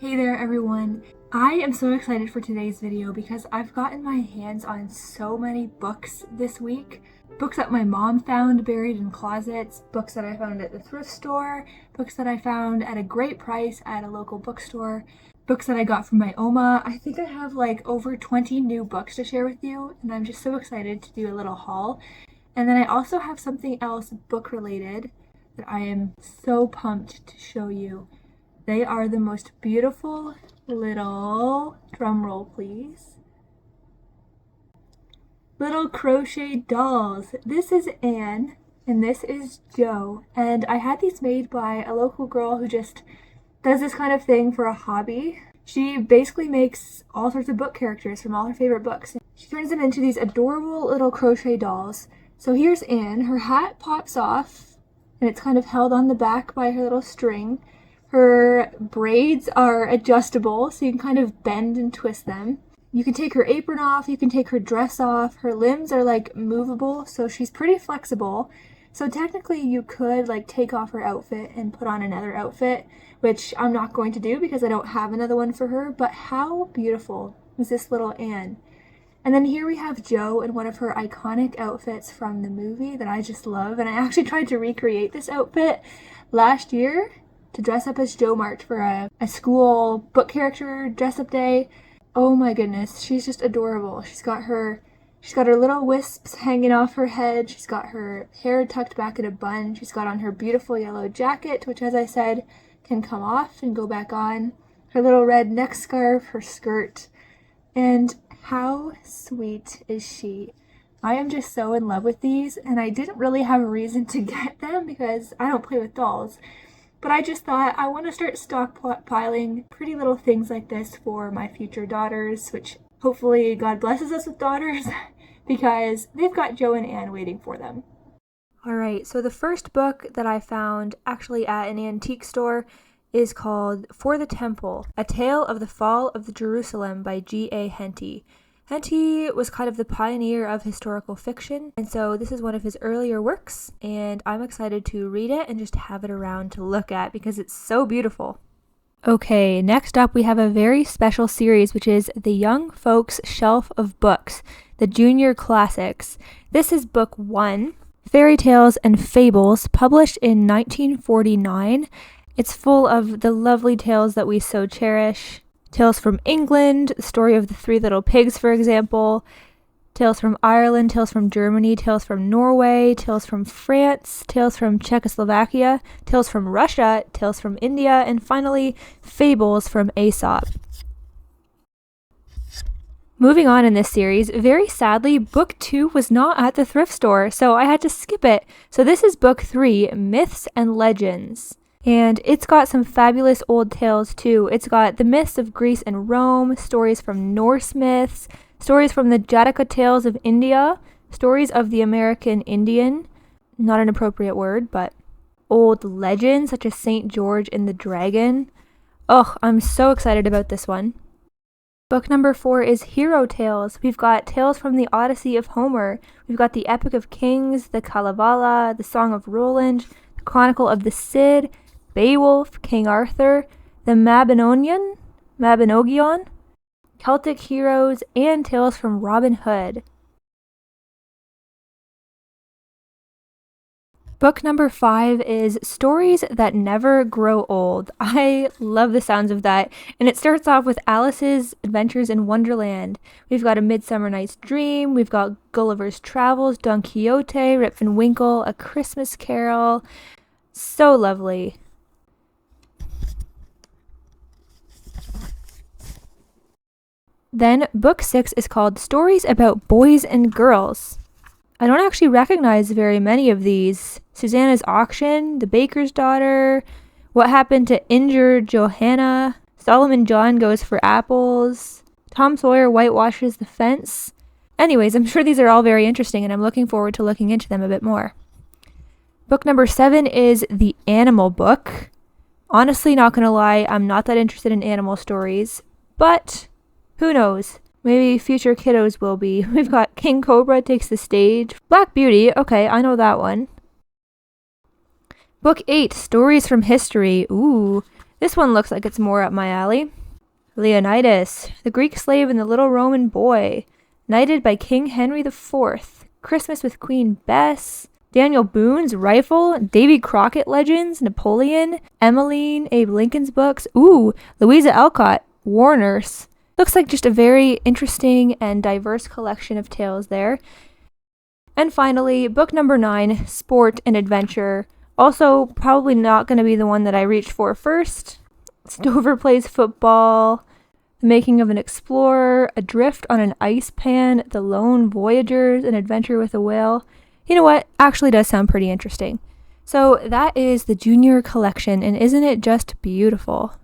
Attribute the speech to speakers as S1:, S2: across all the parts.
S1: Hey there everyone! I am so excited for today's video because I've gotten my hands on so many books this week. Books that my mom found buried in closets, books that I found at the thrift store, books that I found at a great price at a local bookstore, books that I got from my Oma. I think I have like over 20 new books to share with you, and I'm just so excited to do a little haul. And then I also have something else book related that I am so pumped to show you. They are the most beautiful little, drum roll please, little crochet dolls. This is Anne and this is Joe, and I had these made by a local girl who just does this kind of thing for a hobby. She basically makes all sorts of book characters from all her favorite books. She turns them into these adorable little crochet dolls. So here's Anne. Her hat pops off and it's kind of held on the back by her little string. Her braids are adjustable, so you can kind of bend and twist them. You can take her apron off, you can take her dress off. Her limbs are like movable, so she's pretty flexible. So technically you could like take off her outfit and put on another outfit, which I'm not going to do because I don't have another one for her, but how beautiful is this little Anne? And then here we have Joe in one of her iconic outfits from the movie that I just love, and I actually tried to recreate this outfit last year to dress up as Jo Mart for a school book character dress-up day. Oh my goodness, she's just adorable. She's got her little wisps hanging off her head. She's got her hair tucked back in a bun. She's got on her beautiful yellow jacket, which, as I said, can come off and go back on. Her little red neck scarf, her skirt. And how sweet is she? I am just so in love with these, and I didn't really have a reason to get them because I don't play with dolls. But I just thought I want to start stockpiling pretty little things like this for my future daughters, which hopefully God blesses us with daughters because they've got Joe and Anne waiting for them. Alright, so the first book that I found actually at an antique store is called For the Temple, A Tale of the Fall of the Jerusalem by G.A. Henty. Henty was kind of the pioneer of historical fiction, and so this is one of his earlier works, and I'm excited to read it and just have it around to look at because it's so beautiful. Okay, next up we have a very special series, which is the Young Folks Shelf of Books, the Junior Classics. This is book 1, Fairy Tales and Fables, published in 1949. It's full of the lovely tales that we so cherish. Tales from England, the story of the Three Little Pigs, for example. Tales from Ireland, tales from Germany, tales from Norway, tales from France, tales from Czechoslovakia, tales from Russia, tales from India, and finally, fables from Aesop. Moving on in this series, very sadly, book 2 was not at the thrift store, so I had to skip it. So this is book 3, Myths and Legends. And it's got some fabulous old tales too. It's got the myths of Greece and Rome, stories from Norse myths, stories from the Jataka tales of India, stories of the American Indian, not an appropriate word, but old legends such as St. George and the Dragon. Oh, I'm so excited about this one. Book number 4 is Hero Tales. We've got tales from the Odyssey of Homer. We've got the Epic of Kings, the Kalevala, the Song of Roland, the Chronicle of the Cid, Beowulf, King Arthur, the Mabinogion, Celtic heroes, and tales from Robin Hood. Book number 5 is Stories That Never Grow Old. I love the sounds of that, and it starts off with Alice's Adventures in Wonderland. We've got A Midsummer Night's Dream, we've got Gulliver's Travels, Don Quixote, Rip Van Winkle, A Christmas Carol. So lovely. Then book 6 is called Stories About Boys and Girls. I don't actually recognize very many of these. Susanna's Auction, The Baker's Daughter, What Happened to Injured Johanna, Solomon John Goes for Apples, Tom Sawyer Whitewashes the Fence. Anyways, I'm sure these are all very interesting and I'm looking forward to looking into them a bit more. Book number 7 is The Animal Book. Honestly, not gonna lie, I'm not that interested in animal stories, but who knows? Maybe future kiddos will be. We've got King Cobra Takes the Stage. Black Beauty, okay, I know that one. Book 8, Stories from History. Ooh, This one looks like it's more up my alley. Leonidas, the Greek slave and the little Roman boy, knighted by King Henry IV, Christmas with Queen Bess, Daniel Boone's Rifle, Davy Crockett Legends, Napoleon, Emmeline, Abe Lincoln's books, Louisa Alcott, War Nurse. Looks like just a very interesting and diverse collection of tales there. And finally, book number 9, Sport and Adventure. Also, probably not going to be the one that I reached for first. Stover Plays Football, The Making of an Explorer, Adrift on an Ice Pan, The Lone Voyagers, An Adventure with a Whale. You know what? Actually does sound pretty interesting. So that is the junior collection, and isn't it just beautiful?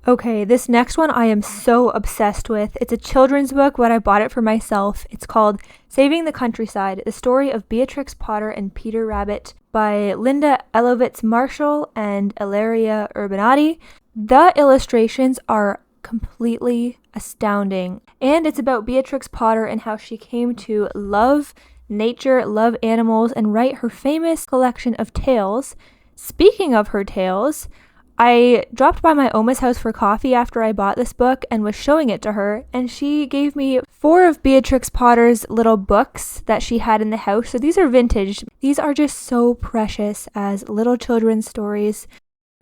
S1: Okay, this next one I am so obsessed with. It's a children's book, but I bought it for myself. It's called Saving the Countryside, The Story of Beatrix Potter and Peter Rabbit by Linda Elovitz Marshall and Ilaria Urbanati. The illustrations are completely astounding, and it's about Beatrix Potter and how she came to love nature, love animals, and write her famous collection of tales. Speaking of her tales, I dropped by my Oma's house for coffee after I bought this book and was showing it to her, and she gave me 4 of Beatrix Potter's little books that she had in the house. So these are vintage. These are just so precious as little children's stories.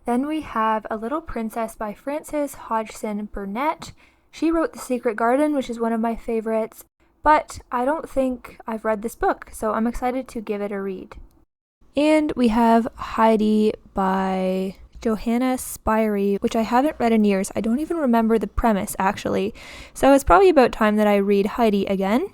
S1: Then we have A Little Princess by Frances Hodgson Burnett. She wrote The Secret Garden, which is one of my favorites, but I don't think I've read this book, so I'm excited to give it a read. And we have Heidi by Johanna Spyri, which I haven't read in years. I don't even remember the premise, actually. So it's probably about time that I read Heidi again.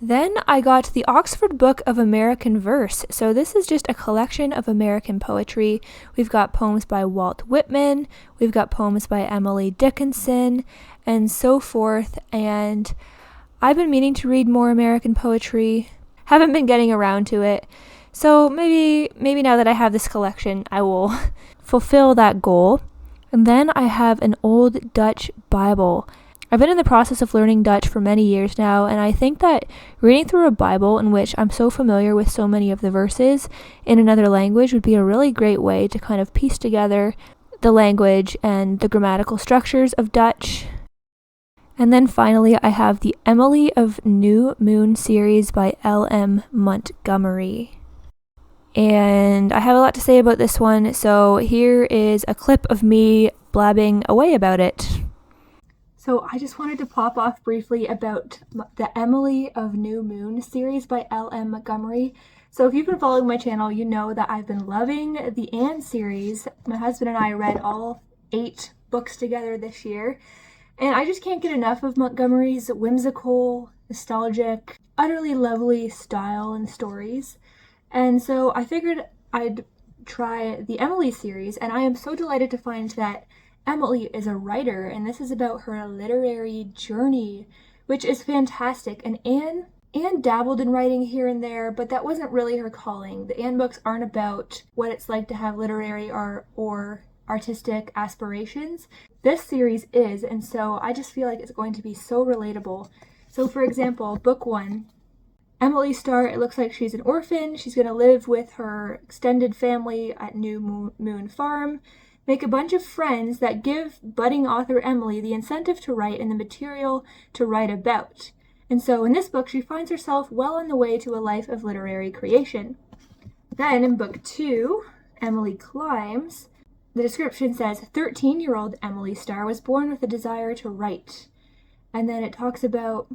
S1: Then I got the Oxford Book of American Verse. So this is just a collection of American poetry. We've got poems by Walt Whitman, we've got poems by Emily Dickinson, and so forth. And I've been meaning to read more American poetry. Haven't been getting around to it. So maybe now that I have this collection, I will fulfill that goal. And then I have an old Dutch Bible. I've been in the process of learning Dutch for many years now, and I think that reading through a Bible in which I'm so familiar with so many of the verses in another language would be a really great way to kind of piece together the language and the grammatical structures of Dutch. And then finally, I have the Emily of New Moon series by L.M. Montgomery. And I have a lot to say about this one, so here is a clip of me blabbing away about it. So I just wanted to pop off briefly about the Emily of New Moon series by L.M. Montgomery. So if you've been following my channel, you know that I've been loving the Anne series. My husband and I read all 8 books together this year. And I just can't get enough of Montgomery's whimsical, nostalgic, utterly lovely style and stories. And so I figured I'd try the Emily series, and I am so delighted to find that Emily is a writer, and this is about her literary journey, which is fantastic. And Anne dabbled in writing here and there, but that wasn't really her calling. The Anne books aren't about what it's like to have literary or artistic aspirations. This series is, and so I just feel like it's going to be so relatable. So for example, book 1, Emily Starr, it looks like she's an orphan. She's going to live with her extended family at New Moon Farm, make a bunch of friends that give budding author Emily the incentive to write and the material to write about. And so in this book, she finds herself well on the way to a life of literary creation. Then in book 2, Emily Climbs, the description says, 13-year-old Emily Starr was born with a desire to write. And then it talks about,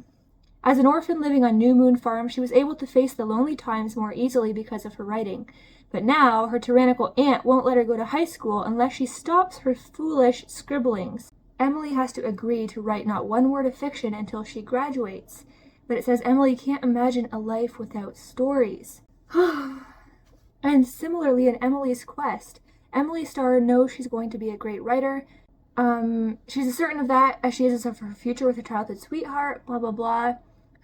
S1: as an orphan living on New Moon Farm, she was able to face the lonely times more easily because of her writing. But now, her tyrannical aunt won't let her go to high school unless she stops her foolish scribblings. Emily has to agree to write not one word of fiction until she graduates. But it says Emily can't imagine a life without stories. And similarly in Emily's Quest, Emily Starr knows she's going to be a great writer. She's as certain of that as she is of her future with her childhood sweetheart, blah, blah, blah.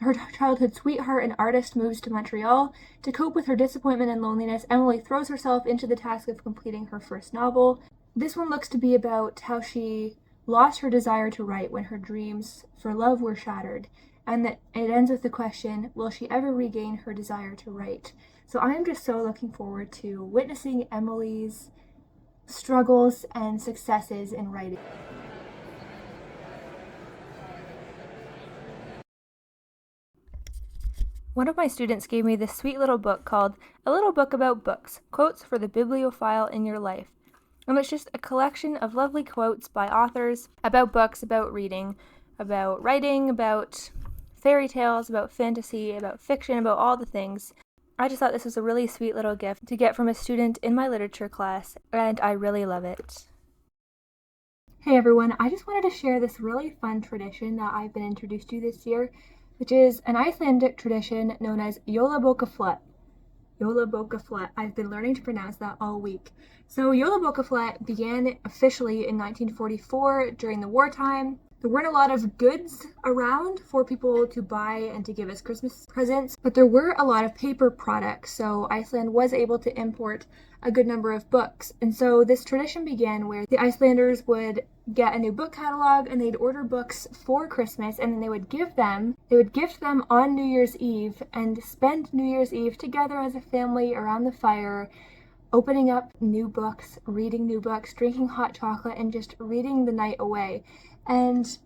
S1: Her childhood sweetheart and artist moves to Montreal. To cope with her disappointment and loneliness, Emily throws herself into the task of completing her first novel. This one looks to be about how she lost her desire to write when her dreams for love were shattered, and that it ends with the question, will she ever regain her desire to write? So I am just so looking forward to witnessing Emily's struggles and successes in writing. One of my students gave me this sweet little book called A Little Book About Books, Quotes for the Bibliophile in Your Life. And it's just a collection of lovely quotes by authors about books, about reading, about writing, about fairy tales, about fantasy, about fiction, about all the things. I just thought this was a really sweet little gift to get from a student in my literature class, and I really love it. Hey everyone, I just wanted to share this really fun tradition that I've been introduced to this year, which is an Icelandic tradition known as jolabokaflod. Jolabokaflod. I've been learning to pronounce that all week. So jolabokaflod began officially in 1944 during the wartime. There weren't a lot of goods around for people to buy and to give as Christmas presents, but there were a lot of paper products, so Iceland was able to import a good number of books. And so this tradition began where the Icelanders would get a new book catalog and they'd order books for Christmas, and then they would gift them on New Year's Eve and spend New Year's Eve together as a family around the fire, opening up new books, reading new books, drinking hot chocolate, and just reading the night away. And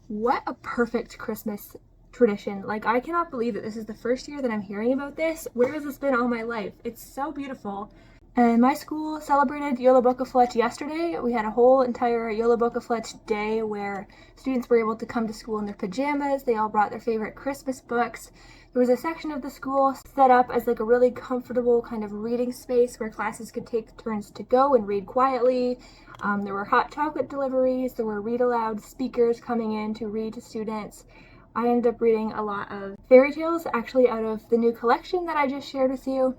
S1: what a perfect Christmas tradition. Like, I cannot believe that this is the first year that I'm hearing about this. Where has this been all my life? It's so beautiful. And my school celebrated jolabokaflod yesterday. We had a whole entire jolabokaflod day where students were able to come to school in their pajamas. They all brought their favorite Christmas books. There was a section of the school set up as like a really comfortable kind of reading space where classes could take turns to go and read quietly. There were hot chocolate deliveries. There were read aloud speakers coming in to read to students. I ended up reading a lot of fairy tales, actually out of the new collection that I just shared with you.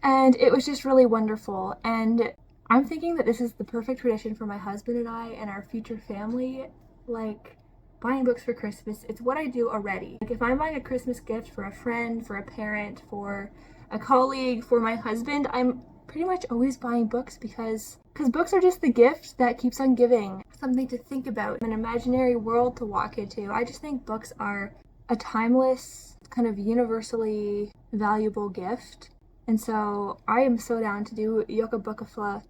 S1: And it was just really wonderful. And I'm thinking that this is the perfect tradition for my husband and I and our future family. Like, buying books for Christmas, it's what I do already. Like, if I'm buying a Christmas gift for a friend, for a parent, for a colleague, for my husband, I'm pretty much always buying books because books are just the gift that keeps on giving. Something to think about, an imaginary world to walk into. I just think books are a timeless, kind of universally valuable gift. And so I am so down to do jolabokaflod,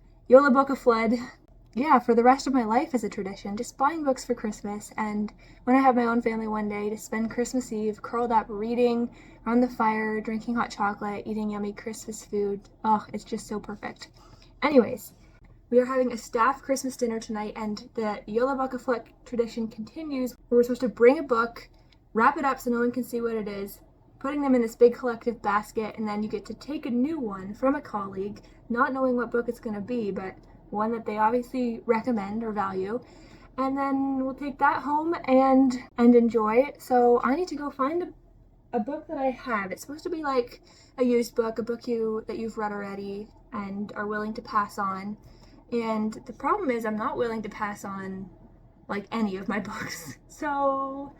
S1: for the rest of my life as a tradition, just buying books for Christmas, and when I have my own family one day, to spend Christmas Eve curled up reading around the fire, drinking hot chocolate, eating yummy Christmas food. Oh, it's just so perfect. Anyways, we are having a staff Christmas dinner tonight, and the jolabokaflod tradition continues where we're supposed to bring a book, wrap it up so no one can see what it is, putting them in this big collective basket, and then you get to take a new one from a colleague, not knowing what book it's going to be, but one that they obviously recommend or value, and then we'll take that home and enjoy it. So I need to go find a book that I have. It's supposed to be like a used book, a book that you've read already and are willing to pass on. And the problem is I'm not willing to pass on like any of my books. So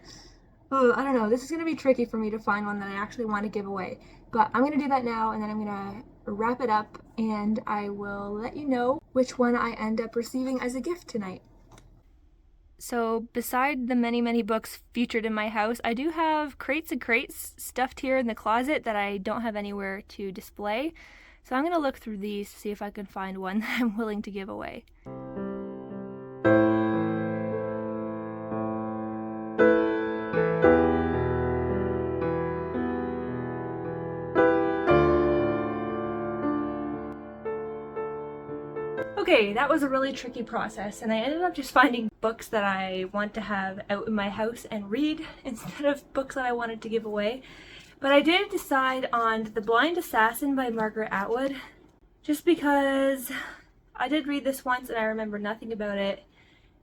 S1: I don't know. This is going to be tricky for me to find one that I actually want to give away. But I'm going to do that now, and then I'm going to wrap it up, and I will let you know which one I end up receiving as a gift tonight. So beside the many, many books featured in my house, I do have crates and crates stuffed here in the closet that I don't have anywhere to display. So I'm going to look through these to see if I can find one that I'm willing to give away. Okay, that was a really tricky process, and I ended up just finding books that I want to have out in my house and read instead of books that I wanted to give away. But I did decide on The Blind Assassin by Margaret Atwood, just because I did read this once and I remember nothing about it.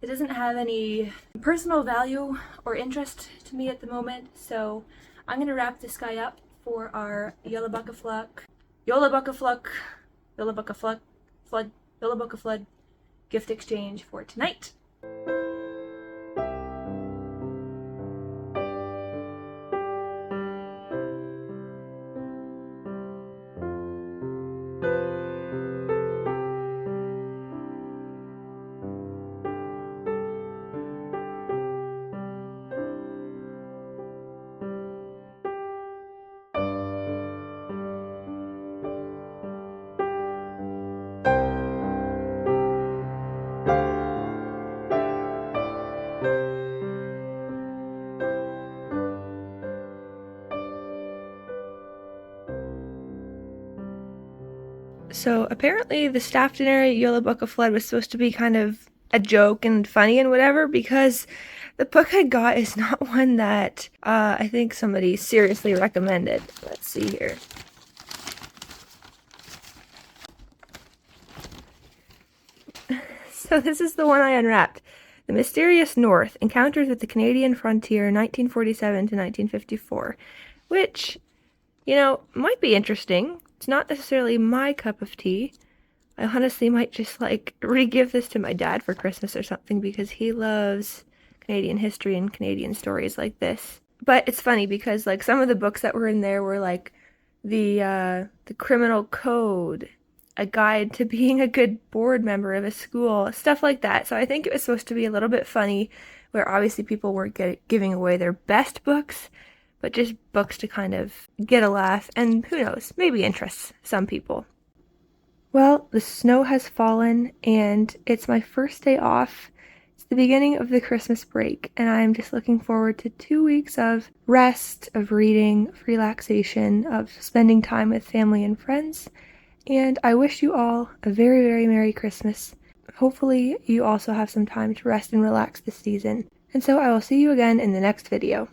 S1: It doesn't have any personal value or interest to me at the moment, so I'm going to wrap this guy up for our jolabokaflod gift exchange for tonight. So apparently the staff dinner at Jolabokaflod was supposed to be kind of a joke and funny and whatever, because the book I got is not one that I think somebody seriously recommended. Let's see here. So this is the one I unwrapped. The Mysterious North, Encounters with the Canadian Frontier, 1947 to 1954, which, you know, might be interesting. It's not necessarily my cup of tea. I honestly might just, like, re-give this to my dad for Christmas or something, because he loves Canadian history and Canadian stories like this. But it's funny because, like, some of the books that were in there were, like, the criminal code, a guide to being a good board member of a school, stuff like that. So I think it was supposed to be a little bit funny, where obviously people weren't giving away their best books, but just books to kind of get a laugh, and who knows, maybe interests some people. Well, the snow has fallen, and it's my first day off. It's the beginning of the Christmas break, and I'm just looking forward to 2 weeks of rest, of reading, of relaxation, of spending time with family and friends. And I wish you all a very, very Merry Christmas. Hopefully you also have some time to rest and relax this season. And so I will see you again in the next video.